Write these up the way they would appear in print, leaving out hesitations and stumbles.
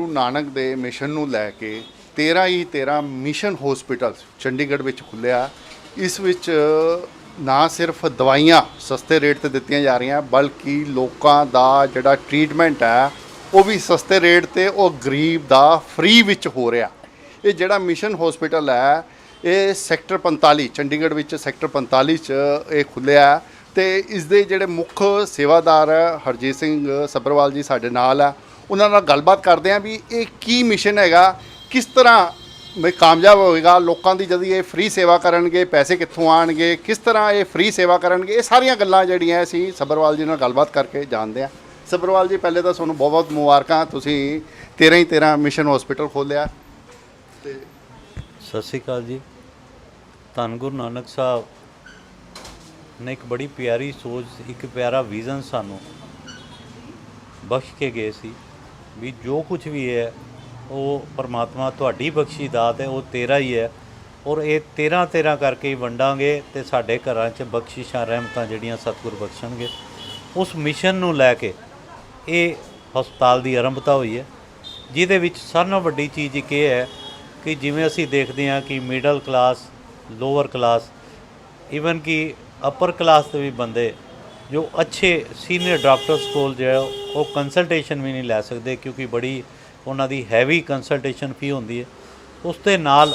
ਗੁਰੂ ਨਾਨਕ ਦੇ ਮਿਸ਼ਨ ਨੂੰ ਲੈ ਕੇ 13 ਹੀ 13 ਮਿਸ਼ਨ ਹਸਪੀਟਲ ਚੰਡੀਗੜ੍ਹ ਵਿੱਚ ਖੁੱਲ੍ਹਿਆ। ਇਸ ਵਿੱਚ ਨਾ ਸਿਰਫ ਦਵਾਈਆਂ ਸਸਤੇ ਰੇਟ ਤੇ ਦਿੱਤੀਆਂ ਜਾ ਰਹੀਆਂ ਬਲਕਿ ਲੋਕਾਂ ਦਾ ਜਿਹੜਾ ਟ੍ਰੀਟਮੈਂਟ ਹੈ ਉਹ ਵੀ ਸਸਤੇ ਰੇਟ ਤੇ ਉਹ ਗਰੀਬ ਦਾ ਫ੍ਰੀ ਵਿੱਚ ਹੋ ਰਿਹਾ। ਇਹ ਜਿਹੜਾ ਮਿਸ਼ਨ ਹਸਪੀਟਲ ਹੈ ਇਹ ਸੈਕਟਰ 45 ਚੰਡੀਗੜ੍ਹ ਵਿੱਚ ਸੈਕਟਰ 45 'ਚ ਇਹ ਖੁੱਲ੍ਹਿਆ ਤੇ ਇਸ ਦੇ ਜਿਹੜੇ ਮੁੱਖ ਸੇਵਾਦਾਰ ਹਰਜੀਤ ਸਿੰਘ ਸੱਭਰਵਾਲ ਜੀ ਸਾਡੇ ਨਾਲ ਆ। ਉਹਨਾਂ ਨਾਲ ਗੱਲਬਾਤ ਕਰਦੇ ਹਾਂ ਵੀ ਇਹ ਕੀ ਮਿਸ਼ਨ ਹੈਗਾ, ਕਿਸ ਤਰ੍ਹਾਂ ਕਾਮਯਾਬ ਹੋਏਗਾ, ਲੋਕਾਂ ਦੀ ਜਦ ਇਹ ਫ੍ਰੀ ਸੇਵਾ ਕਰਨਗੇ ਪੈਸੇ ਕਿੱਥੋਂ ਆਣਗੇ, ਕਿਸ ਤਰ੍ਹਾਂ ਇਹ ਫ੍ਰੀ ਸੇਵਾ ਕਰਨਗੇ, ਇਹ ਸਾਰੀਆਂ ਗੱਲਾਂ ਜਿਹੜੀਆਂ ਅਸੀਂ ਸੱਭਰਵਾਲ ਜੀ ਨਾਲ ਗੱਲਬਾਤ ਕਰਕੇ ਜਾਣਦੇ ਹਾਂ। ਸੱਭਰਵਾਲ ਜੀ ਪਹਿਲੇ ਤਾਂ ਤੁਹਾਨੂੰ ਬਹੁਤ ਬਹੁਤ ਮੁਬਾਰਕਾਂ, ਤੁਸੀਂ 13 ਹੀ 13 ਮਿਸ਼ਨ ਹਸਪੀਟਲ ਖੋਲ੍ਹਿਆ। ਤੇ ਸਤਿ ਸ਼੍ਰੀ ਅਕਾਲ ਜੀ। ਧੰਨ ਗੁਰੂ ਨਾਨਕ ਸਾਹਿਬ ਨੇ ਇੱਕ ਬੜੀ ਪਿਆਰੀ ਸੋਚ, ਇੱਕ ਪਿਆਰਾ ਵਿਜ਼ਨ ਸਾਨੂੰ ਬਖਸ਼ ਕੇ ਗਏ ਸੀ ਵੀ ਜੋ ਕੁਝ ਵੀ ਹੈ ਉਹ ਪਰਮਾਤਮਾ ਤੁਹਾਡੀ ਬਖਸ਼ੀ ਦਾਤ ਹੈ, ਉਹ ਤੇਰਾ ਹੀ ਹੈ ਔਰ ਇਹ 13 13 ਕਰਕੇ ਹੀ ਵੰਡਾਂਗੇ ਤੇ ਸਾਡੇ ਘਰਾਂ 'ਚ ਬਖਸ਼ਿਸ਼ਾਂ ਰਹਿਮਤਾਂ ਜਿਹੜੀਆਂ ਸਤਿਗੁਰ ਬਖਸ਼ਣਗੇ। ਉਸ ਮਿਸ਼ਨ ਨੂੰ ਲੈ ਕੇ ਇਹ ਹਸਪਤਾਲ ਦੀ ਆਰੰਭਤਾ ਹੋਈ ਹੈ, ਜਿਹਦੇ ਵਿੱਚ ਸਾਰਿਆਂ ਨਾਲੋਂ ਵੱਡੀ ਚੀਜ਼ ਇੱਕ ਇਹ ਹੈ ਕਿ ਜਿਵੇਂ ਅਸੀਂ ਦੇਖਦੇ ਹਾਂ ਕਿ middle class, lower class, even ਕਿ ਅਪਰ ਕਲਾਸ ਦੇ ਵੀ ਬੰਦੇ ਜੋ ਅੱਛੇ ਸੀਨੀਅਰ ਡਾਕਟਰਸ ਕੋਲ ਜਿਹੜਾ ਉਹ ਕੰਸਲਟੇਸ਼ਨ ਵੀ ਨਹੀਂ ਲੈ ਸਕਦੇ ਕਿਉਂਕਿ ਬੜੀ ਉਹਨਾਂ ਦੀ ਹੈਵੀ ਕੰਸਲਟੇਸ਼ਨ ਫੀ ਹੁੰਦੀ ਹੈ। ਉਸ ਦੇ ਨਾਲ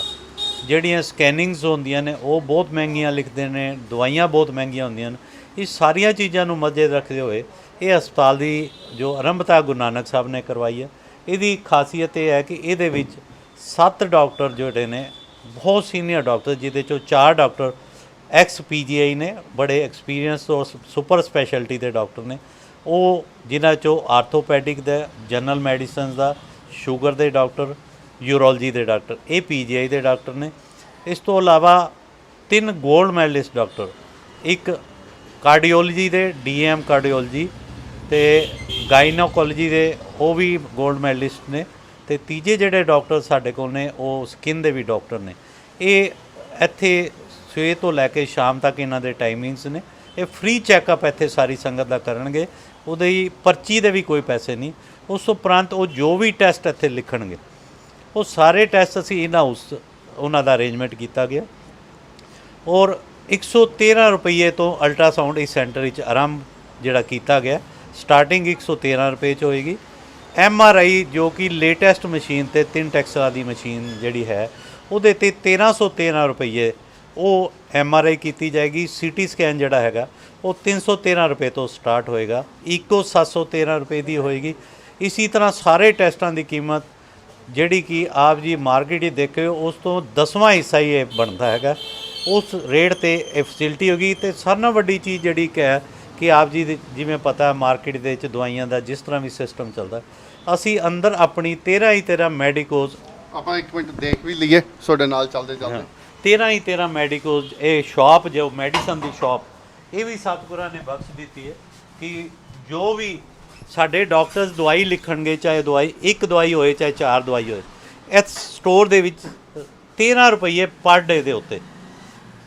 ਜਿਹੜੀਆਂ ਸਕੈਨਿੰਗਸ ਹੁੰਦੀਆਂ ਨੇ ਉਹ ਬਹੁਤ ਮਹਿੰਗੀਆਂ ਲਿਖਦੇ ਨੇ, ਦਵਾਈਆਂ ਬਹੁਤ ਮਹਿੰਗੀਆਂ ਹੁੰਦੀਆਂ ਨੇ। ਇਹ ਸਾਰੀਆਂ ਚੀਜ਼ਾਂ ਨੂੰ ਮੱਦੇ ਰੱਖਦੇ ਹੋਏ ਇਹ ਹਸਪਤਾਲ ਦੀ ਜੋ ਆਰੰਭਤਾ ਗੁਰੂ ਨਾਨਕ ਸਾਹਿਬ ਨੇ ਕਰਵਾਈ ਹੈ। ਇਹਦੀ ਖਾਸੀਅਤ ਇਹ ਹੈ ਕਿ ਇਹਦੇ ਵਿੱਚ 7 ਡਾਕਟਰ ਜਿਹੜੇ ਨੇ ਬਹੁਤ ਸੀਨੀਅਰ ਡਾਕਟਰ, ਜਿਹਦੇ 'ਚੋਂ 4 ਡਾਕਟਰ ਐਕਸ PGI ਨੇ, ਬੜੇ ਐਕਸਪੀਰੀਅੰਸ ਔਰ ਸੁਪਰ ਸਪੈਸ਼ਲਿਟੀ ਦੇ ਡਾਕਟਰ ਨੇ। ਉਹ ਜਿਨ੍ਹਾਂ 'ਚੋਂ ਆਰਥੋਪੈਡਿਕ ਦਾ, ਜਨਰਲ ਮੈਡੀਸਨਸ ਦਾ, ਸ਼ੂਗਰ ਦੇ ਡਾਕਟਰ, ਯੂਰੋਲੋਜੀ ਦੇ ਡਾਕਟਰ, ਇਹ PGI ਦੇ ਡਾਕਟਰ ਨੇ। ਇਸ ਤੋਂ ਇਲਾਵਾ 3 ਗੋਲਡ ਮੈਡਲਿਸਟ ਡਾਕਟਰ, ਇੱਕ ਕਾਰਡੀਓਲੋਜੀ ਦੇ DM ਕਾਰਡੀਓਲੋਜੀ ਤੇ ਗਾਇਨੋਕੋਲੋਜੀ ਦੇ ਉਹ ਵੀ ਗੋਲਡ ਮੈਡਲਿਸਟ ਨੇ, ਤੇ ਤੀਜੇ ਜਿਹੜੇ ਡਾਕਟਰ ਸਾਡੇ ਕੋਲ ਨੇ ਉਹ ਸਕਿਨ ਦੇ ਵੀ ਡਾਕਟਰ ਨੇ। ਇਹ ਇੱਥੇ ਸਵੇਰ ਤੋਂ ਲੈ ਕੇ ਸ਼ਾਮ ਤੱਕ ਇਹਨਾਂ ਦੇ ਟਾਈਮਿੰਗਸ ਨੇ। ਇਹ ਫ੍ਰੀ ਚੈੱਕਅਪ ਇੱਥੇ ਸਾਰੀ ਸੰਗਤ ਦਾ ਕਰਨਗੇ, ਉਹਦੀ ਪਰਚੀ ਦੇ ਵੀ ਕੋਈ ਪੈਸੇ ਨਹੀਂ। ਉਸ ਉਪਰੰਤ ਉਹ ਜੋ ਵੀ ਟੈਸਟ ਇੱਥੇ ਲਿਖਣਗੇ ਉਹ ਸਾਰੇ ਟੈਸਟ ਅਸੀਂ ਇਨ ਹਾਊਸ ਉਹਨਾਂ ਦਾ ਅਰੇਂਜਮੈਂਟ ਕੀਤਾ ਗਿਆ ਔਰ 113 ਰੁਪਏ ਤੋਂ ਅਲਟਰਾਸਾਊਂਡ ਇਸ ਸੈਂਟਰ ਵਿੱਚ ਆਰੰਭ ਜਿਹੜਾ ਕੀਤਾ ਗਿਆ। ਸਟਾਰਟਿੰਗ 113 ਰੁਪਏ 'ਚ ਹੋਏਗੀ। MRI ਜੋ ਕਿ ਲੇਟੈਸਟ ਮਸ਼ੀਨ ਤੇ 3 ਟੈਕਸਲਾ ਦੀ ਮਸ਼ੀਨ ਜਿਹੜੀ ਹੈ ਉਹਦੇ 'ਤੇ 1313 ਰੁਪਏ ਉਹ MRI ਕੀਤੀ ਜਾਏਗੀ। CT ਸਕੈਨ ਜਿਹੜਾ ਹੈਗਾ ਉਹ 313 ਰੁਪਏ ਤੋਂ ਸਟਾਰਟ ਹੋਏਗਾ, ਇੱਕੋ 713 ਰੁਪਏ ਦੀ ਹੋਏਗੀ। ਇसी ਤਰ੍ਹਾਂ ਸਾਰੇ ਟੈਸਟਾਂ ਦੀ ਕੀਮਤ ਜਿਹੜੀ ਕਿ ਆਪ ਜੀ ਮਾਰਕੀਟ ਹੀ ਦੇਖਿਓ ਉਸ ਤੋਂ 10ਵਾਂ ਹਿੱਸਾ ਹੀ ਇਹ ਬਣਦਾ ਹੈਗਾ, ਉਸ ਰੇਟ ਤੇ ਇਹ ਫੈਸਿਲਿਟੀ ਹੋਗੀ। ਤੇ ਸਾਰਿਆਂ ਨਾਲੋਂ ਵੱਡੀ ਚੀਜ਼ ਜਿਹੜੀ ਹੈ ਕਿ ਆਪ ਜੀ ਦੇ ਜਿਵੇਂ ਪਤਾ ਮਾਰਕੀਟ ਦੇ ਵਿੱਚ ਦਵਾਈਆਂ ਦਾ ਜਿਸ ਤਰ੍ਹਾਂ ਵੀ ਸਿਸਟਮ ਚੱਲਦਾ, ਅਸੀਂ ਅੰਦਰ ਆਪਣੀ 13 ਹੀ 13 ਮੈਡੀਕੋਜ਼, ਆਪਾਂ ਇੱਕ ਮਿੰਟ ਦੇਖ ਵੀ ਲਈਏ ਤੁਹਾਡੇ ਨਾਲ ਚੱਲਦੇ 13 ਹੀ 13 ਮੈਡੀਕੋਜ਼। ਇਹ ਸ਼ਾਪ ਜੋ ਮੈਡੀਸਨ ਦੀ ਸ਼ਾਪ ਇਹ ਵੀ ਸਤਿਗੁਰਾਂ ਨੇ ਬਖਸ਼ ਦਿੱਤੀ ਹੈ ਕਿ ਜੋ ਵੀ ਸਾਡੇ ਡਾਕਟਰਸ ਦਵਾਈ ਲਿਖਣਗੇ, ਚਾਹੇ ਦਵਾਈ ਇੱਕ ਦਵਾਈ ਹੋਏ ਚਾਹੇ 4 ਦਵਾਈ ਹੋਏ, ਇਸ ਸਟੋਰ ਦੇ ਵਿੱਚ 13 ਰੁਪਏ ਪਰ ਡੇ ਦੇ ਉੱਤੇ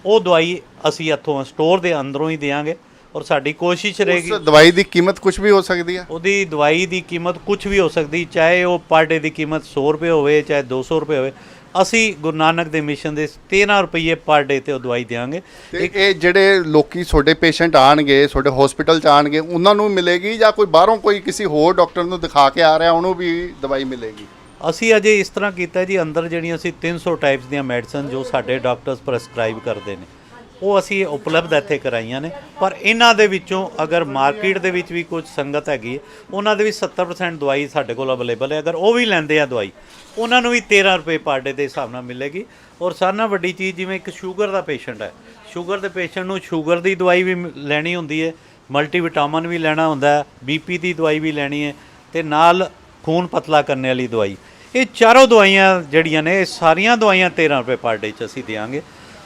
ਉਹ ਦਵਾਈ ਅਸੀਂ ਇੱਥੋਂ ਸਟੋਰ ਦੇ ਅੰਦਰੋਂ ਹੀ ਦੇਵਾਂਗੇ ਔਰ ਸਾਡੀ ਕੋਸ਼ਿਸ਼ ਰਹੇਗੀ। ਉਸ ਦਵਾਈ ਦੀ ਕੀਮਤ ਕੁਝ ਵੀ ਹੋ ਸਕਦੀ ਹੈ, ਉਹਦੀ ਦਵਾਈ ਦੀ ਕੀਮਤ ਕੁਝ ਵੀ ਹੋ ਸਕਦੀ, ਚਾਹੇ ਉਹ ਪਰ ਡੇ ਦੀ ਕੀਮਤ 100 ਰੁਪਏ ਹੋਵੇ ਚਾਹੇ 200 ਰੁਪਏ ਹੋਵੇ। ਅਸੀਂ ਗੁਰੂ ਨਾਨਕ ਦੇ ਮਿਸ਼ਨ ਦੇ 13 ਰੁਪਏ ਪਰ ਡੇ ਤੇ ਉਹ ਦਵਾਈ ਦੇਵਾਂਗੇ। ਇਹ ਜਿਹੜੇ ਲੋਕੀ ਤੁਹਾਡੇ ਪੇਸ਼ੈਂਟ ਆਣਗੇ ਤੁਹਾਡੇ ਹਸਪੀਟਲ 'ਚ ਆਣਗੇ ਉਹਨਾਂ ਨੂੰ ਮਿਲੇਗੀ ਜਾਂ ਕੋਈ ਬਾਹਰੋਂ ਕੋਈ ਕਿਸੇ ਹੋਰ ਡਾਕਟਰ ਨੂੰ ਦਿਖਾ ਕੇ ਆ ਰਿਹਾ ਉਹਨੂੰ ਵੀ ਦਵਾਈ ਮਿਲੇਗੀ? ਅਸੀਂ ਅਜੇ ਇਸ ਤਰ੍ਹਾਂ ਕੀਤਾ ਜੀ, ਅੰਦਰ ਜਿਹੜੀਆਂ ਅਸੀਂ 300 ਟਾਈਪਸ ਦੀਆਂ ਮੈਡੀਸਨ ਜੋ ਸਾਡੇ ਡਾਕਟਰਸ ਪ੍ਰੈਸਕ੍ਰਾਈਬ ਕਰਦੇ ਨੇ ਉਹ ਅਸੀਂ ਉਪਲਬਧ ਇੱਥੇ ਕਰਾਈਆਂ ਨੇ। ਪਰ ਇਹਨਾਂ ਦੇ ਵਿੱਚੋਂ ਅਗਰ ਮਾਰਕੀਟ ਦੇ ਵਿੱਚ ਵੀ ਕੁਝ ਸੰਗਤ ਹੈਗੀ ਉਹਨਾਂ ਦੇ ਵੀ 70% ਦਵਾਈ ਸਾਡੇ ਕੋਲ ਅਵੇਲੇਬਲ ਹੈ। ਅਗਰ ਉਹ ਵੀ ਲੈਂਦੇ ਆ ਦਵਾਈ ਉਹਨਾਂ ਨੂੰ ਵੀ 13 ਰੁਪਏ ਪਰ ਡੇ ਦੇ ਹਿਸਾਬ ਨਾਲ ਮਿਲੇਗੀ। ਔਰ ਸਾਰਿਆਂ ਨਾਲੋਂ ਵੱਡੀ ਚੀਜ਼, ਜਿਵੇਂ ਇੱਕ ਸ਼ੂਗਰ ਦਾ ਪੇਸ਼ੈਂਟ ਹੈ, ਸ਼ੂਗਰ ਦੇ ਪੇਸ਼ੈਂਟ ਨੂੰ ਸ਼ੂਗਰ ਦੀ ਦਵਾਈ ਵੀ ਲੈਣੀ ਹੁੰਦੀ ਹੈ, ਮਲਟੀਵਿਟਾਮਿਨ ਵੀ ਲੈਣਾ ਹੁੰਦਾ ਹੈ, BP ਦੀ ਦਵਾਈ ਵੀ ਲੈਣੀ ਹੈ ਤੇ ਨਾਲ ਖੂਨ ਪਤਲਾ ਕਰਨ ਵਾਲੀ ਦਵਾਈ। ਇਹ ਚਾਰੋਂ ਦਵਾਈਆਂ ਜਿਹੜੀਆਂ ਨੇ ਇਹ ਸਾਰੀਆਂ ਦਵਾਈਆਂ 13 ਰੁਪਏ ਪਰ ਡੇ 'ਚ ਅਸੀਂ ਦੇਵਾਂਗੇ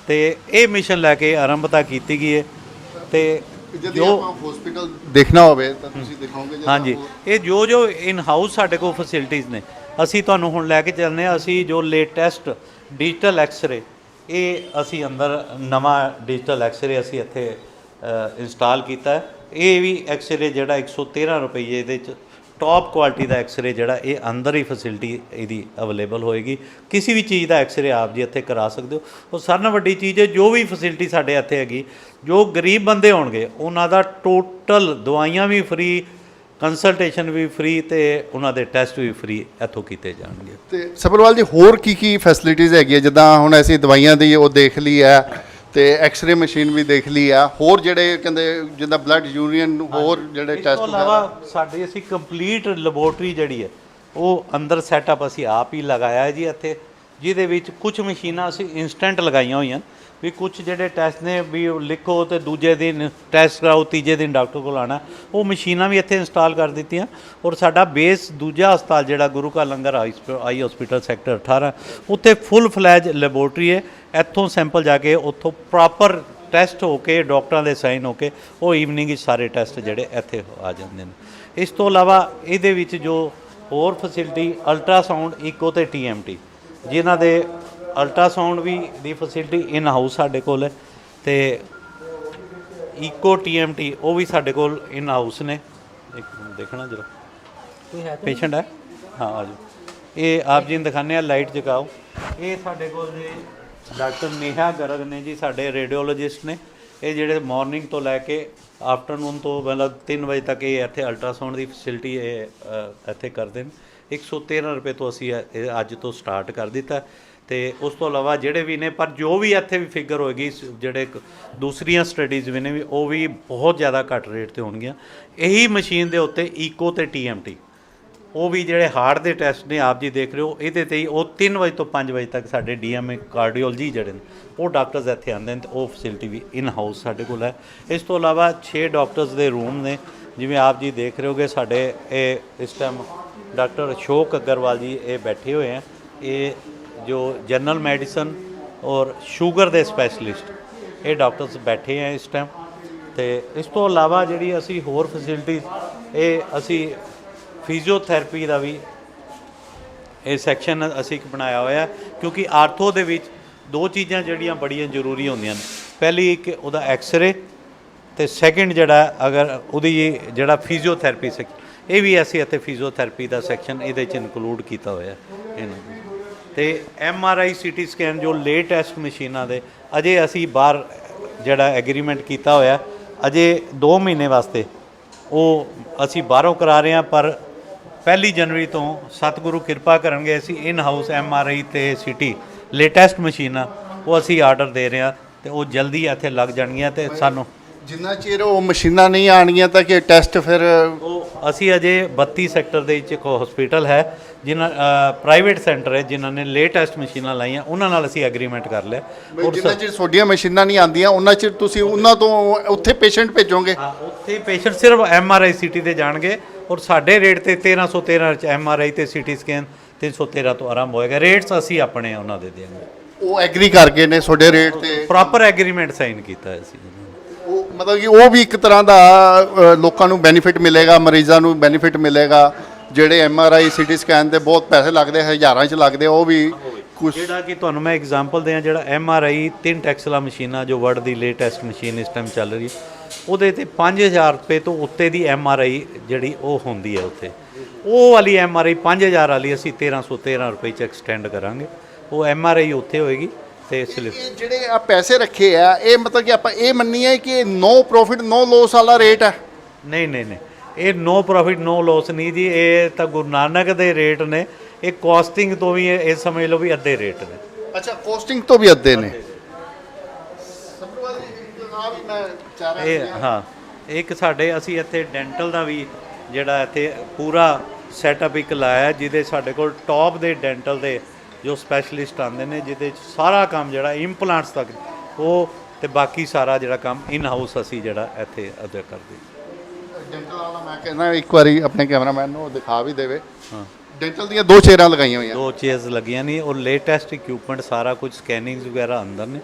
ਤੇ ਇਹ ਮਿਸ਼ਨ ਲੈ ਕੇ ਆਰੰਭਤਾ ਕੀਤੀ ਗਈ ਹੈ। ਤੇ ਜੋ ਹਸਪੀਟਲ ਦੇਖਣਾ ਹੋਵੇ ਤਾਂ ਤੁਸੀਂ ਦਿਖਾਓਗੇ? ਹਾਂਜੀ, ਇਹ ਜੋ ਇਨ ਹਾਊਸ ਸਾਡੇ ਕੋਲ ਫੈਸਿਲਿਟੀਜ਼ ਨੇ ਅਸੀਂ ਤੁਹਾਨੂੰ ਹੁਣ ਲੈ ਕੇ ਚੱਲਦੇ ਹਾਂ। ਅਸੀਂ ਜੋ ਲੇਟੈਸਟ ਡਿਜੀਟਲ ਐਕਸਰੇ, ਇਹ ਅਸੀਂ ਅੰਦਰ ਨਵਾਂ ਡਿਜੀਟਲ ਐਕਸਰੇ ਅਸੀਂ ਇੱਥੇ ਇੰਸਟਾਲ ਕੀਤਾ ਹੈ। ਇਹ ਵੀ ਐਕਸਰੇ ਜਿਹੜਾ 113 ਰੁਪਏ ਇਹਦੇ 'ਚ ਟੌਪ ਕੁਆਲਿਟੀ ਦਾ ਐਕਸ-ਰੇ ਜਿਹੜਾ ਇਹ ਅੰਦਰ ਹੀ ਫੈਸਿਲਿਟੀ ਇਹਦੀ ਅਵੇਲੇਬਲ ਹੋਏਗੀ। ਕਿਸੇ ਵੀ ਚੀਜ਼ ਦਾ ਐਕਸ-ਰੇ ਆਪ ਜੀ ਇੱਥੇ ਕਰਾ ਸਕਦੇ ਹੋ। ਉਹ ਸਾਰਿਆਂ ਨਾਲੋਂ ਵੱਡੀ ਚੀਜ਼ ਹੈ ਜੋ ਵੀ ਫੈਸਿਲਿਟੀ ਸਾਡੇ ਇੱਥੇ ਹੈਗੀ, ਜੋ ਗਰੀਬ ਬੰਦੇ ਹੋਣਗੇ ਉਹਨਾਂ ਦਾ ਟੋਟਲ ਦਵਾਈਆਂ ਵੀ ਫ੍ਰੀ, ਕੰਸਲਟੇਸ਼ਨ ਵੀ ਫ੍ਰੀ ਤੇ ਉਹਨਾਂ ਦੇ ਟੈਸਟ ਵੀ ਫ੍ਰੀ ਇੱਥੋਂ ਕੀਤੇ ਜਾਣਗੇ। ਤੇ ਸਭਰਵਾਲ ਜੀ ਹੋਰ ਕੀ ਫੈਸਿਲਿਟੀਜ਼ ਹੈਗੀਆਂ? ਜਿੱਦਾਂ ਹੁਣ ਅਸੀਂ ਦਵਾਈਆਂ ਦੀ ਉਹ ਦੇਖ ਲਈ ਹੈ ਤੇ ਐਕਸ-ਰੇ ਮਸ਼ੀਨ ਵੀ ਦੇਖ ਲਈ ਆ, ਹੋਰ ਜਿਹੜੇ ਕਹਿੰਦੇ ਜਿੱਦਾਂ ਬਲੱਡ ਯੂਰੀਨ ਹੋਰ ਜਿਹੜੇ ਟੈਸਟ ਇਸ ਤੋਂ ਇਲਾਵਾ ਸਾਡੀ ਅਸੀਂ ਕੰਪਲੀਟ ਲੈਬੋਰਟਰੀ ਜਿਹੜੀ ਹੈ ਉਹ ਅੰਦਰ ਸੈਟਅਪ ਅਸੀਂ ਆਪ ਹੀ ਲਗਾਇਆ ਹੈ ਜੀ ਇੱਥੇ, ਜਿਹਦੇ ਵਿੱਚ ਕੁਝ ਮਸ਼ੀਨਾਂ ਅਸੀਂ ਇਨਸਟੈਂਟ ਲਗਾਈਆਂ ਹੋਈਆਂ ਵੀ ਕੁਝ ਜਿਹੜੇ ਟੈਸਟ ਨੇ ਵੀ ਲਿਖੋ ਤੇ ਦੂਜੇ ਦਿਨ ਟੈਸਟ ਕਰਾਓ, ਤੀਜੇ ਦਿਨ ਡਾਕਟਰ ਕੋਲ ਆਉਣਾ, ਉਹ ਮਸ਼ੀਨਾਂ ਵੀ ਇੱਥੇ ਇੰਸਟਾਲ ਕਰ ਦਿੱਤੀਆਂ। ਔਰ ਸਾਡਾ ਬੇਸ ਦੂਜਾ ਹਸਪਤਾਲ ਜਿਹੜਾ ਗੁਰੂ ਕਾ ਲੰਗਰ ਆਈ ਹਸਪੀਟਲ ਸੈਕਟਰ 18 ਉੱਥੇ ਫੁੱਲ ਫਲੈਜ ਲੈਬੋਰਟਰੀ ਹੈ। ਇੱਥੋਂ ਸੈਂਪਲ ਜਾ ਕੇ ਉੱਥੋਂ ਪ੍ਰੋਪਰ ਟੈਸਟ ਹੋ ਕੇ ਡਾਕਟਰਾਂ ਦੇ ਸਾਈਨ ਹੋ ਕੇ ਉਹ ਈਵਨਿੰਗ ਵਿੱਚ ਸਾਰੇ ਟੈਸਟ ਜਿਹੜੇ ਇੱਥੇ ਆ ਜਾਂਦੇ ਨੇ। ਇਸ ਤੋਂ ਇਲਾਵਾ ਇਹਦੇ ਵਿੱਚ ਜੋ ਹੋਰ ਫੈਸਿਲਿਟੀ ਅਲਟਰਾਸਾਊਂਡ, ਈਕੋ ਤੇ TMT, ਜਿਨ੍ਹਾਂ ਦੇ ultrasound we the facility in house ਸਾਡੇ ਕੋਲ ਹੈ ਤੇ ਈਕੋ TMT ਉਹ ਵੀ ਸਾਡੇ ਕੋਲ ਇਨ ਹਾਊਸ ਨੇ। ਇੱਕ ਦੇਖਣਾ ਜਰਾ ਕੋਈ ਹੈ ਪੇਸ਼ੈਂਟ ਹੈ, ਹਾਂ ਆ ਜਾਓ। ਇਹ ਆਪ ਜੀ ਨੂੰ ਦਿਖਾਉਂਦੇ ਆ, ਲਾਈਟ ਜਗਾਓ। ਇਹ ਸਾਡੇ ਕੋਲ ਜੀ ਡਾਕਟਰ ਨੇਹਾ ਗਰਗ ਨੇ ਜੀ, ਸਾਡੇ ਰੇਡੀਓਲੋਜਿਸਟ ਨੇ। ਇਹ ਜਿਹੜੇ ਮਾਰਨਿੰਗ ਤੋਂ ਲੈ ਕੇ ਆਫਟਰਨੂਨ ਤੋਂ ਮਤਲਬ 3 ਵਜੇ ਤੱਕ ਇਹ ਇੱਥੇ ਅਲਟਰਾਸਾਊਂਡ ਦੀ ਫੈਸਿਲਿਟੀ ਇਹ ਇੱਥੇ ਕਰਦੇ ਨੇ। 113 ਰੁਪਏ ਤੋਂ ਅਸੀਂ ਇਹ ਅੱਜ ਤੋਂ ਸਟਾਰਟ ਕਰ ਦਿੱਤਾ। ਤੇ ਉਸ ਤੋਂ ਇਲਾਵਾ ਜਿਹੜੇ ਵੀ ਨੇ, ਪਰ ਜੋ ਵੀ ਇੱਥੇ ਵੀ ਫਿਗਰ ਹੋਏਗੀ ਜਿਹੜੇ ਦੂਸਰੀਆਂ ਸਟੱਡੀਜ਼ ਵੀ ਨੇ ਵੀ ਉਹ ਵੀ ਬਹੁਤ ਜ਼ਿਆਦਾ ਘੱਟ ਰੇਟ ਤੇ ਹੋਣਗੀਆਂ। ਇਹੀ ਮਸ਼ੀਨ ਦੇ ਉੱਤੇ ਈਕੋ ਤੇ TMT ਉਹ ਵੀ ਜਿਹੜੇ ਹਾਰਟ ਦੇ ਟੈਸਟ ਨੇ ਆਪ ਜੀ ਦੇਖ ਰਹੇ ਹੋ, ਇਹਦੇ ਤੇ ਹੀ ਉਹ 3 ਵਜੇ ਤੋਂ 5 ਵਜੇ ਤੱਕ ਸਾਡੇ DMA ਕਾਰਡੀਓਲੋਜੀ ਜਿਹੜੇ ਨੇ ਉਹ ਡਾਕਟਰਸ ਇੱਥੇ ਆਉਂਦੇ ਨੇ ਤੇ ਉਹ ਫੈਸਿਲਿਟੀ ਵੀ ਇਨ ਹਾਊਸ ਸਾਡੇ ਕੋਲ ਹੈ। ਇਸ ਤੋਂ ਇਲਾਵਾ 6 ਡਾਕਟਰਸ ਦੇ ਰੂਮ ਨੇ, ਜਿਵੇਂ ਆਪ ਜੀ ਦੇਖ ਰਹੇ ਹੋਗੇ। ਸਾਡੇ ਇਹ ਇਸ ਟਾਈਮ ਡਾਕਟਰ ਅਸ਼ੋਕ ਅਗਰਵਾਲ ਜੀ ਇਹ ਬੈਠੇ ਹੋਏ हैं, ਇਹ जो जनरल मेडिसन और ਸ਼ੂਗਰ ਦੇ ਸਪੈਸ਼ਲਿਸਟ ਇਹ ਡਾਕਟਰਸ ਬੈਠੇ ਆ ਇਸ ਟਾਈਮ। ਤੇ ਇਸ ਤੋਂ ਇਲਾਵਾ ਜਿਹੜੀ ਅਸੀਂ ਹੋਰ ਫੈਸਿਲਿਟੀਜ਼, ਇਹ ਅਸੀਂ ਫਿਜ਼ੀਓਥੈਰੇਪੀ ਦਾ ਵੀ ਇਹ ਸੈਕਸ਼ਨ ਅਸੀਂ ਇੱਕ ਬਣਾਇਆ ਹੋਇਆ, ਕਿਉਂਕਿ ਆਰਥੋ ਦੇ ਵਿੱਚ ਦੋ ਚੀਜ਼ਾਂ ਜਿਹੜੀਆਂ ਬੜੀਆਂ ਜ਼ਰੂਰੀ ਹੁੰਦੀਆਂ ਨੇ। ਪਹਿਲੀ ਇੱਕ ਉਹਦਾ ਐਕਸ-ਰੇ ਤੇ ਸੈਕਿੰਡ ਜਿਹੜਾ ਅਗਰ ਉਹਦੀ ਜਿਹੜਾ ਫਿਜ਼ੀਓਥੈਰੇਪੀ ਸੈਕਸ਼ਨ, ਇਹ ਵੀ ਅਸੀਂ ਇੱਥੇ ਫਿਜ਼ੀਓਥੈਰੇਪੀ ਦਾ ਸੈਕਸ਼ਨ ਇਹਦੇ 'ਚ ਇਨਕਲੂਡ ਕੀਤਾ ਹੋਇਆ ਇਹਨਾਂ। ਤੇ MRI CT ਸਕੈਨ ਜੋ ਲੇਟੈਸਟ ਮਸ਼ੀਨਾਂ ਦੇ ਅਜੇ ਅਸੀਂ ਬਾਹਰ ਜਿਹੜਾ ਐਗਰੀਮੈਂਟ ਕੀਤਾ ਹੋਇਆ, ਅਜੇ 2 ਮਹੀਨੇ ਵਾਸਤੇ ਉਹ ਅਸੀਂ ਬਾਹਰੋਂ ਕਰਾ ਰਹੇ ਹਾਂ। ਪਰ 1 ਜਨਵਰੀ ਤੋਂ ਸਤਿਗੁਰੂ ਕਿਰਪਾ ਕਰਨਗੇ ਅਸੀਂ ਇਨ ਹਾਊਸ MRI ਤੇ CT ਲੇਟੈਸਟ ਮਸ਼ੀਨਾਂ ਉਹ ਅਸੀਂ ਆਰਡਰ ਦੇ ਰਹੇ ਹਾਂ ਤੇ ਉਹ ਜਲਦੀ ਇੱਥੇ ਲੱਗ ਜਾਣਗੀਆਂ। ਤੇ ਸਾਨੂੰ ਜਿੰਨਾ ਚਿਰ ਉਹ ਮਸ਼ੀਨਾਂ ਨਹੀਂ ਆਉਣਗੀਆਂ ਤਾਂ ਕਿ ਟੈਸਟ ਫਿਰ ਉਹ ਅਸੀਂ ਅਜੇ 32 ਸੈਕਟਰ ਦੇ ਵਿੱਚ ਇੱਕ ਹਸਪੀਟਲ ਹੈ ਜਿਨ੍ਹਾਂ ਪ੍ਰਾਈਵੇਟ ਸੈਂਟਰ ਹੈ ਜਿਨ੍ਹਾਂ ਨੇ ਲੇਟੈਸਟ ਮਸ਼ੀਨਾਂ ਲਾਈਆਂ, ਉਹਨਾਂ ਨਾਲ ਅਸੀਂ ਐਗਰੀਮੈਂਟ ਕਰ ਲਿਆ। ਜਿੰਨਾ ਚਿਰ ਤੁਹਾਡੀਆਂ ਮਸ਼ੀਨਾਂ ਨਹੀਂ ਆਉਂਦੀਆਂ ਉਹਨਾਂ ਚਿਰ ਤੁਸੀਂ ਉਹਨਾਂ ਤੋਂ ਉੱਥੇ ਪੇਸ਼ੈਂਟ ਭੇਜੋਗੇ? ਹਾਂ, ਉੱਥੇ ਪੇਸ਼ੈਂਟ ਸਿਰਫ MRI CT ਤੇ ਜਾਣਗੇ ਔਰ ਸਾਡੇ ਰੇਟ ਤੇ 1313 ਚ MRI ਤੇ CT ਸਕੈਨ 313 ਤੋਂ ਆਰੰਭ ਹੋਏਗਾ। ਰੇਟਸ ਅਸੀਂ ਆਪਣੇ ਉਹਨਾਂ ਦੇ ਦੇਵਾਂਗੇ। ਉਹ ਐਗਰੀ ਕਰ ਗਏ ਨੇ ਤੁਹਾਡੇ ਰੇਟ ਤੇ? ਪ੍ਰੋਪਰ ਐਗਰੀਮੈਂਟ ਸਾਈਨ ਕੀਤਾ ਹੈ ਅਸੀਂ। ਉਹ ਮਤਲਬ ਕਿ ਉਹ ਵੀ ਇੱਕ ਤਰ੍ਹਾਂ ਦਾ ਲੋਕਾਂ ਨੂੰ ਬੈਨੀਫਿਟ ਮਿਲੇਗਾ, ਮਰੀਜ਼ਾਂ ਨੂੰ ਬੈਨੀਫਿਟ ਮਿਲੇਗਾ। ਜਿਹੜੇ MRI CT ਸਕੈਨ ਦੇ ਬਹੁਤ ਪੈਸੇ ਲੱਗਦੇ, ਹਜ਼ਾਰਾਂ 'ਚ ਲੱਗਦੇ, ਉਹ ਵੀ ਕੁਛ ਜਿਹੜਾ ਕਿ ਤੁਹਾਨੂੰ ਮੈਂ ਐਗਜ਼ਾਮਪਲ ਦਿਆਂ, ਜਿਹੜਾ MRI 3 ਟੈਕਸਲਾ ਮਸ਼ੀਨਾਂ ਜੋ ਵਰਲਡ ਦੀ ਲੇਟੈਸਟ ਮਸ਼ੀਨ ਇਸ ਟਾਈਮ ਚੱਲ ਰਹੀ, ਉਹਦੇ ਤੇ 5000 ਰੁਪਏ ਤੋਂ ਉੱਤੇ ਦੀ MRI ਜਿਹੜੀ ਉਹ ਹੁੰਦੀ ਹੈ ਉੱਥੇ। ਉਹ ਵਾਲੀ MRI 5000 ਵਾਲੀ ਅਸੀਂ 1313 ਰੁਪਏ 'ਚ ਐਕਸਟੈਂਡ ਕਰਾਂਗੇ। ਉਹ MRI ਉੱਥੇ ਹੋਏਗੀ। ਤੇ ਜਿਹੜੇ ਆ ਪੈਸੇ ਰੱਖੇ ਆ, ਇਹ ਮਤਲਬ ਕਿ ਆਪਾਂ ਇਹ ਮੰਨੀਏ ਕਿ ਨੋ ਪ੍ਰੋਫਿਟ ਨੋ ਲੋਸ ਵਾਲਾ ਰੇਟ ਹੈ? ਨਹੀਂ ਨਹੀਂ ਨਹੀਂ, ਇਹ ਨੋ ਪ੍ਰੋਫਿਟ ਨੋ ਲੋਸ ਨਹੀਂ ਜੀ। ਇਹ ਤਾਂ ਗੁਰੂ ਨਾਨਕ ਦੇ ਰੇਟ ਨੇ। ਇਹ ਕਾਸਟਿੰਗ ਤੋਂ ਵੀ ਇਹ ਸਮਝ ਲਓ ਵੀ ਅੱਧੇ ਰੇਟ ਨੇ। ਅੱਛਾ, ਕਾਸਟਿੰਗ ਤੋਂ ਵੀ ਅੱਧੇ ਨੇ। ਇਹ ਹਾਂ, ਇੱਕ ਸਾਡੇ ਅਸੀਂ ਇੱਥੇ ਡੈਂਟਲ ਦਾ ਵੀ ਜਿਹੜਾ ਇੱਥੇ ਪੂਰਾ ਸੈਟਅਪ ਇੱਕ ਲਾਇਆ, ਜਿਹਦੇ ਸਾਡੇ ਕੋਲ ਟੌਪ ਦੇ ਡੈਂਟਲ ਦੇ ਜੋ ਸਪੈਸ਼ਲਿਸਟ ਆਉਂਦੇ ਨੇ, ਜਿਹਦੇ 'ਚ ਸਾਰਾ ਕੰਮ ਜਿਹੜਾ ਇੰਪਲਾਂਟਸ ਤੱਕ ਉਹ ਤੇ ਬਾਕੀ ਸਾਰਾ ਜਿਹੜਾ ਕੰਮ ਇਨ ਹਾਊਸ ਅਸੀਂ ਜਿਹੜਾ ਇੱਥੇ ਅਦਾ ਕਰਦੇ। ਡੈਂਟਲ ਵਾਲਾ ਮੈਂ ਕਹਿੰਦਾ ਇੱਕ ਵਾਰੀ ਆਪਣੇ ਕੈਮਰਾਮੈਨ ਨੂੰ ਦਿਖਾ ਵੀ ਦੇਵੇ। ਹਾਂ, ਡੈਂਟਲ ਦੀਆਂ 2 ਚੇਅਰਾਂ ਲਗਾਈਆਂ ਹੋਈਆਂ, 2 ਚੇਅਰਸ ਲੱਗੀਆਂ ਨੇ ਔਰ ਲੇਟੈਸਟ ਇਕਵਿਪਮੈਂਟ ਸਾਰਾ ਕੁਝ ਸਕੈਨਿੰਗਸ ਵਗੈਰਾ ਅੰਦਰ ਨੇ।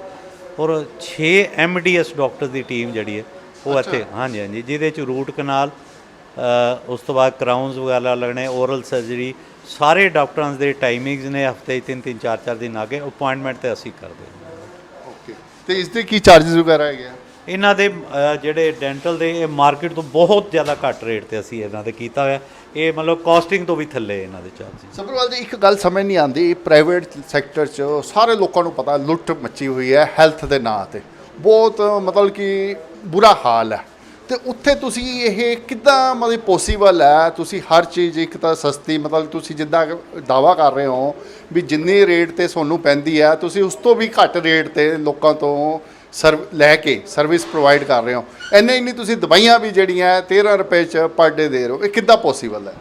ਔਰ 6 MDS ਡਾਕਟਰ ਦੀ ਟੀਮ ਜਿਹੜੀ ਹੈ ਉਹ ਇੱਥੇ, ਹਾਂਜੀ ਹਾਂਜੀ, ਜਿਹਦੇ 'ਚ ਰੂਟ ਕਨਾਲ, ਉਸ ਤੋਂ ਬਾਅਦ ਕਰਾਊਨਸ ਵਗੈਰਾ ਲੱਗਣੇ, ਓਰਲ ਸਰਜਰੀ, ਸਾਰੇ ਡਾਕਟਰਾਂ ਦੇ ਟਾਈਮਿੰਗਸ ਨੇ ਹਫਤੇ 3-3 4-4 ਦਿਨ ਆ ਕੇ ਅਪਾਇੰਟਮੈਂਟ ਤੇ ਅਸੀਂ ਕਰਦੇ ਹਾਂ। ਓਕੇ, ਤੇ ਇਸ ਦੇ ਕੀ ਚਾਰजेस ਵਗੈਰਾ ਹੈਗੇ ਆ? ਇਹਨਾਂ ਦੇ ਜਿਹੜੇ ਡੈਂਟਲ ਦੇ ਇਹ ਮਾਰਕੀਟ ਤੋਂ ਬਹੁਤ ਜ਼ਿਆਦਾ ਘੱਟ ਰੇਟ ਤੇ ਅਸੀਂ ਇਹਨਾਂ ਦੇ ਕੀਤਾ ਹੋਇਆ। ਇਹ ਮਤਲਬ ਕਾਸਟਿੰਗ ਤੋਂ ਵੀ ਥੱਲੇ ਇਹਨਾਂ ਦੇ ਚਾਰਜ। ਸੱਭਰਵਾਲ ਜੀ, ਇੱਕ ਗੱਲ ਸਮਝ ਨਹੀਂ ਆਉਂਦੀ, ਪ੍ਰਾਈਵੇਟ ਸੈਕਟਰ 'ਚ ਸਾਰੇ ਲੋਕਾਂ ਨੂੰ ਪਤਾ ਲੁੱਟ ਮੱਚੀ ਹੋਈ ਹੈ ਹੈਲਥ ਦੇ ਨਾਂ 'ਤੇ, ਬਹੁਤ ਮਤਲਬ ਕਿ ਬੁਰਾ ਹਾਲ ਹੈ, ਤੇ ਉੱਥੇ ਤੁਸੀਂ ਇਹ ਕਿੱਦਾਂ ਮਤਲਬ ਪੋਸੀਬਲ ਹੈ? ਤੁਸੀਂ ਹਰ ਚੀਜ਼ ਇੱਕ ਤਾਂ ਸਸਤੀ, ਮਤਲਬ ਤੁਸੀਂ ਜਿੱਦਾਂ ਦਾਵਾ ਕਰ ਰਹੇ ਹੋ ਵੀ ਜਿੰਨੀ ਰੇਟ ਤੇ ਤੁਹਾਨੂੰ ਪੈਂਦੀ ਹੈ ਤੁਸੀਂ ਉਸ ਤੋਂ ਵੀ ਘੱਟ ਰੇਟ ਤੇ ਲੋਕਾਂ ਤੋਂ ਲੈ ਕੇ ਸਰਵਿਸ ਪ੍ਰੋਵਾਈਡ ਕਰ ਰਹੇ ਹੋ। ਇੰਨੀ ਤੁਸੀਂ ਦਵਾਈਆਂ ਵੀ ਜਿਹੜੀਆਂ 13 ਰੁਪਏ 'ਚ ਪਰ ਡੇ ਦੇ ਰਹੇ ਹੋ, ਇਹ ਕਿੱਦਾਂ ਪੋਸੀਬਲ ਹੈ?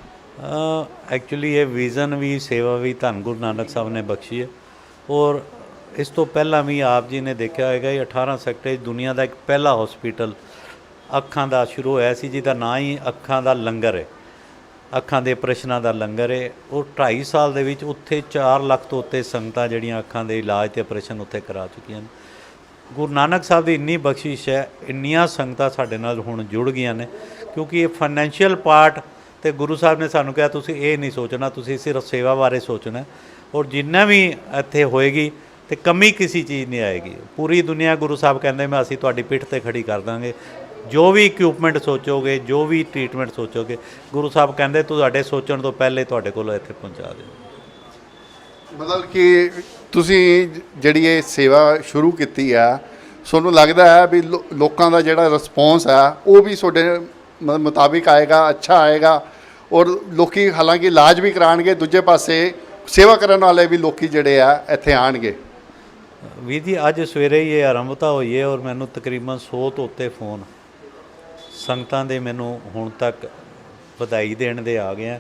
ਐਕਚੁਅਲੀ ਇਹ ਵਿਜ਼ਨ ਵੀ ਸੇਵਾ ਵੀ ਧੰਨ ਗੁਰੂ ਨਾਨਕ ਸਾਹਿਬ ਨੇ ਬਖਸ਼ੀ ਹੈ, ਔਰ ਇਸ ਤੋਂ ਪਹਿਲਾਂ ਵੀ ਆਪ ਜੀ ਨੇ ਦੇਖਿਆ ਹੋਏਗਾ ਇਹ 18 ਸੈਕਟਰ ਦੁਨੀਆ ਦਾ ਇੱਕ ਪਹਿਲਾ ਹਸਪੀਟਲ ਅੱਖਾਂ ਦਾ ਸ਼ੁਰੂ ਹੋਇਆ ਸੀ, ਜਿਹਦਾ ਨਾਂ ਹੀ ਅੱਖਾਂ ਦਾ ਲੰਗਰ ਹੈ, ਅੱਖਾਂ ਦੇ ਆਪਰੇਸ਼ਨਾਂ ਦਾ ਲੰਗਰ ਹੈ। ਉਹ 2.5 ਸਾਲ ਦੇ ਵਿੱਚ ਉੱਥੇ 4 ਲੱਖ ਤੋਂ ਉੱਤੇ ਸੰਗਤਾਂ ਜਿਹੜੀਆਂ ਅੱਖਾਂ ਦੇ ਇਲਾਜ ਤੇ ਆਪਰੇਸ਼ਨ ਉੱਥੇ ਕਰਾ ਚੁੱਕੀਆਂ ਨੇ। ਗੁਰੂ ਨਾਨਕ ਸਾਹਿਬ ਦੀ ਇੰਨੀ ਬਖਸ਼ਿਸ਼ ਹੈ, ਇੰਨੀਆਂ ਸੰਗਤਾਂ ਸਾਡੇ ਨਾਲ ਹੁਣ ਜੁੜ ਗਈਆਂ ਨੇ, ਕਿਉਂਕਿ ਇਹ ਫਾਈਨੈਂਸ਼ੀਅਲ ਪਾਰਟ ਤੇ ਗੁਰੂ ਸਾਹਿਬ ਨੇ ਸਾਨੂੰ ਕਿਹਾ ਤੁਸੀਂ ਇਹ ਨਹੀਂ ਸੋਚਣਾ, ਤੁਸੀਂ ਸਿਰਫ ਸੇਵਾ ਬਾਰੇ ਸੋਚਣਾ, ਔਰ ਜਿੰਨਾ ਵੀ ਇੱਥੇ ਹੋਏਗੀ ਤੇ ਕਮੀ ਕਿਸੇ ਚੀਜ਼ ਨਹੀਂ ਆਏਗੀ। ਪੂਰੀ ਦੁਨੀਆ ਗੁਰੂ ਸਾਹਿਬ ਕਹਿੰਦੇ ਮੈਂ ਅਸੀਂ ਤੁਹਾਡੀ ਪਿੱਠ ਤੇ ਖੜੀ ਕਰ ਦਾਂਗੇ, ਜੋ ਵੀ ਇਕਵਿਪਮੈਂਟ ਸੋਚੋਗੇ, ਜੋ ਵੀ ਟ੍ਰੀਟਮੈਂਟ ਸੋਚੋਗੇ, ਗੁਰੂ ਸਾਹਿਬ ਕਹਿੰਦੇ ਤੁਹਾਡੇ ਸੋਚਣ ਤੋਂ ਪਹਿਲੇ ਤੁਹਾਡੇ ਕੋਲ ਇੱਥੇ ਪਹੁੰਚਾ ਦੇ। ਮਤਲਬ ਕਿ ਤੁਸੀਂ ਜਿਹੜੀ ਇਹ ਸੇਵਾ ਸ਼ੁਰੂ ਕੀਤੀ ਆ, ਤੁਹਾਨੂੰ ਲੱਗਦਾ ਹੈ ਵੀ ਲੋਕਾਂ ਦਾ ਜਿਹੜਾ ਰਿਸਪੌਂਸ ਹੈ ਉਹ ਵੀ ਤੁਹਾਡੇ ਮੁਤਾਬਿਕ ਆਏਗਾ, ਅੱਛਾ ਆਏਗਾ, ਔਰ ਲੋਕੀ ਹਾਲਾਂਕਿ ਇਲਾਜ ਵੀ ਕਰਾਉਣਗੇ, ਦੂਜੇ ਪਾਸੇ ਸੇਵਾ ਕਰਨ ਵਾਲੇ ਵੀ ਲੋਕੀ ਜਿਹੜੇ ਆ ਇੱਥੇ ਆਣਗੇ? ਵੀਰ ਜੀ, ਅੱਜ ਸਵੇਰੇ ਹੀ ਇਹ ਆਰੰਭਤਾ ਹੋਈ ਹੈ, ਔਰ ਮੈਨੂੰ ਤਕਰੀਬਨ 100 ਤੋਂ ਉੱਤੇ ਫੋਨ ਸੰਗਤਾਂ ਦੇ ਮੈਨੂੰ ਹੁਣ ਤੱਕ ਵਧਾਈ ਦੇਣ ਦੇ ਆ ਗਏ ਆ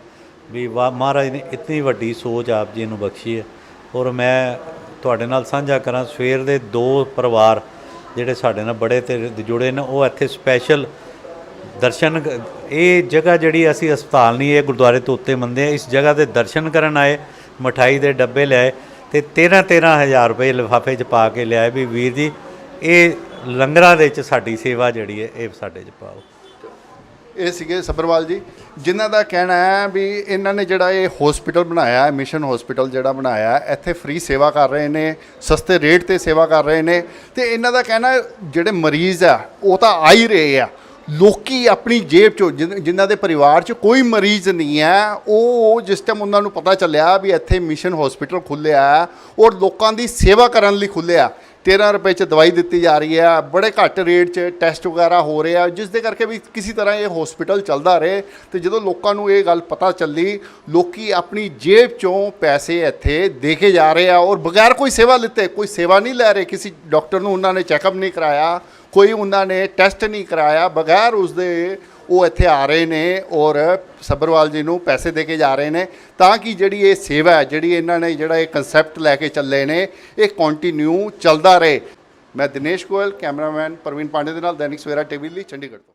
ਵੀ ਵਾਹ, ਮਹਾਰਾਜ ਨੇ ਇਤਨੀ ਵੱਡੀ ਸੋਚ ਆਪ ਜੀ ਨੂੰ ਬਖਸ਼ੀ ਹੈ। ਔਰ ਮੈਂ ਤੁਹਾਡੇ ਨਾਲ ਸਾਂਝਾ ਕਰਾਂ, ਸਵੇਰ ਦੇ 2 ਪਰਿਵਾਰ ਜਿਹੜੇ ਸਾਡੇ ਨਾਲ ਬੜੇ ਤੇ ਜੁੜੇ ਨੇ, ਉਹ ਇੱਥੇ ਸਪੈਸ਼ਲ ਦਰਸ਼ਨ, ਇਹ ਜਗ੍ਹਾ ਜਿਹੜੀ ਅਸੀਂ ਹਸਪਤਾਲ ਨਹੀਂ, ਇਹ ਗੁਰਦੁਆਰੇ ਤੋਂ ਉੱਤੇ ਮੰਨਦੇ ਆ, ਇਸ ਜਗ੍ਹਾ ਦੇ ਦਰਸ਼ਨ ਕਰਨ ਆਏ, ਮਠਾਈ ਦੇ ਡੱਬੇ ਲਿਆਏ ਤੇ 13 ਹਜ਼ਾਰ ਰੁਪਏ ਲਿਫਾਫੇ 'ਚ ਪਾ ਕੇ ਲਿਆਏ ਵੀ ਵੀਰ ਜੀ ਇਹ ਲੰਗਰਾਂ ਦੇ ਵਿੱਚ ਸਾਡੀ ਸੇਵਾ ਜਿਹੜੀ ਹੈ ਇਹ ਸਾਡੇ 'ਚ ਪਾਓ। ਇਹ ਸੀਗੇ ਸੱਭਰਵਾਲ ਜੀ, ਜਿਨ੍ਹਾਂ ਦਾ ਕਹਿਣਾ ਹੈ ਵੀ ਇਹਨਾਂ ਨੇ ਜਿਹੜਾ ਇਹ ਹਸਪੀਟਲ ਬਣਾਇਆ ਹੈ, ਮਿਸ਼ਨ ਹਸਪੀਟਲ ਜਿਹੜਾ ਬਣਾਇਆ ਹੈ, ਇੱਥੇ ਫ੍ਰੀ ਸੇਵਾ ਕਰ ਰਹੇ ਨੇ, ਸਸਤੇ ਰੇਟ ਤੇ ਸੇਵਾ ਕਰ ਰਹੇ ਨੇ, ਤੇ ਇਹਨਾਂ ਦਾ ਕਹਿਣਾ ਜਿਹੜੇ ਮਰੀਜ਼ ਆ ਉਹ ਤਾਂ ਆ ਹੀ ਰਹੇ ਆ, ਲੋਕੀ ਆਪਣੀ ਜੇਬ 'ਚੋਂ ਜਿਨ੍ਹਾਂ ਦੇ ਪਰਿਵਾਰ 'ਚ ਕੋਈ ਮਰੀਜ਼ ਨਹੀਂ ਹੈ, ਉਹ ਜਿਸ ਟਾਈਮ ਉਹਨਾਂ ਨੂੰ ਪਤਾ ਚੱਲਿਆ ਵੀ ਇੱਥੇ ਮਿਸ਼ਨ ਹਸਪੀਟਲ ਖੁੱਲ੍ਹਿਆ ਔਰ ਲੋਕਾਂ ਦੀ ਸੇਵਾ ਕਰਨ ਲਈ ਖੁੱਲ੍ਹਿਆ, 13 ਰੁਪਏ 'ਚ ਦਵਾਈ ਦਿੱਤੀ ਜਾ ਰਹੀ ਹੈ, ਬੜੇ ਘੱਟ ਰੇਟ 'ਚ ਟੈਸਟ ਵਗੈਰਾ ਹੋ ਰਹੇ ਆ, ਜਿਸ ਦੇ ਕਰਕੇ ਵੀ ਕਿਸੇ ਤਰ੍ਹਾਂ ਇਹ ਹਸਪੀਟਲ ਚੱਲਦਾ ਰਹੇ। ਤੇ ਜਦੋਂ ਲੋਕਾਂ ਨੂੰ ਇਹ ਗੱਲ ਪਤਾ ਚੱਲੀ, ਲੋਕੀ ਆਪਣੀ ਜੇਬ 'ਚੋਂ ਪੈਸੇ ਇੱਥੇ ਦੇ ਕੇ ਜਾ ਰਹੇ ਆ ਔਰ ਬਗੈਰ ਕੋਈ ਸੇਵਾ ਲਿੱਤੇ, ਕੋਈ ਸੇਵਾ ਨਹੀਂ ਲੈ ਰਹੇ, ਕਿਸੇ ਡਾਕਟਰ ਨੂੰ ਉਹਨਾਂ ਨੇ ਚੈੱਕਅਪ ਨਹੀਂ ਕਰਾਇਆ, ਕੋਈ ਉਹਨਾਂ ਨੇ ਟੈਸਟ ਨਹੀਂ ਕਰਾਇਆ, ਬਗੈਰ ਉਸਦੇ ਉਹ ਇੱਥੇ ਆ ਰਹੇ ਨੇ ਔਰ ਸੱਭਰਵਾਲ ਜੀ ਨੂੰ ਪੈਸੇ ਦੇ ਕੇ ਜਾ ਰਹੇ ਨੇ, ਤਾਂ ਕਿ ਜਿਹੜੀ ਇਹ ਸੇਵਾ ਹੈ, ਜਿਹੜੀ ਇਹਨਾਂ ਨੇ ਜਿਹੜਾ ਇਹ ਕਨਸੈਪਟ ਲੈ ਕੇ ਚੱਲੇ ਨੇ, ਇਹ ਕੰਟੀਨਿਊ ਚੱਲਦਾ ਰਹੇ। ਮੈਂ ਦਿਨੇਸ਼ ਗੋਇਲ, ਕੈਮਰਾਮੈਨ ਪ੍ਰਵੀਨ ਪਾਂਡੇ ਦੇ ਨਾਲ, ਦੈਨਿਕ ਸਵੇਰਾ ਟੀਵੀ ਲਈ, ਚੰਡੀਗੜ੍ਹ ਤੋਂ।